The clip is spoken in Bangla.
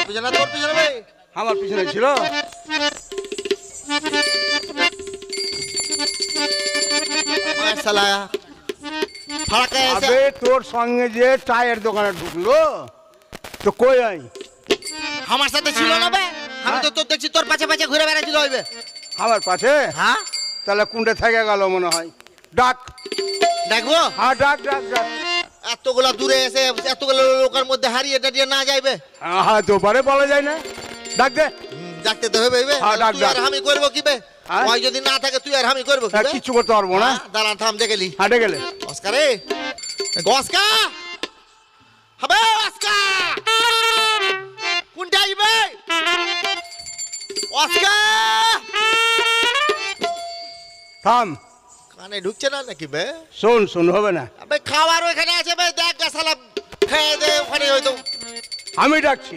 পিছনে তোর পিছনে ভাই আমার পিছনে ছিল। শালা ফাড়াকে এসে আবে তোর সঙ্গে যে চায়ের দোকানে ঢুকলো তো কই আই? আমার সাথে ছিল না বে, আমি তো তোর দেখছি তোর পাছে পাছে ঘুরে বেড়াচ্ছিল হইবে। আমার পাশে? হ্যাঁ তাহলে কুন্ডে থেকে গেল মনে হয়। ডাক। দেখবো হ্যাঁ ডাক ডাক ডাক। এতগুলা দূরে এসে এতগুলো লোকের মধ্যে হারিয়ে টারিয়ে না যাইবে। হ্যাঁ তো পারে বলা যায় না। ডাক দে। ডাকতে তো হবে হ্যাঁ, ডাক, তুই ডাক। আর আমি করবো কি বে? হ্যাঁ? ওই যদি না থাকে তুই আর আমি করবো কি বে? কিচ্ছু করতে পারবো না। হ্যাঁ, দাঁড়ান থাম দেখেলি হাঁটে গেলে অস্কারে গসকা হবে অস্কা কোনটা আইবে অস্কা থাম। কানে ঢুকছে না নাকি বে? শোন শোন হবে না। আবে খাবার ওখানে আছে বে, দেখ গা শালা খেয়ে দে ওখানে হয়তো। আমি ডাকছি।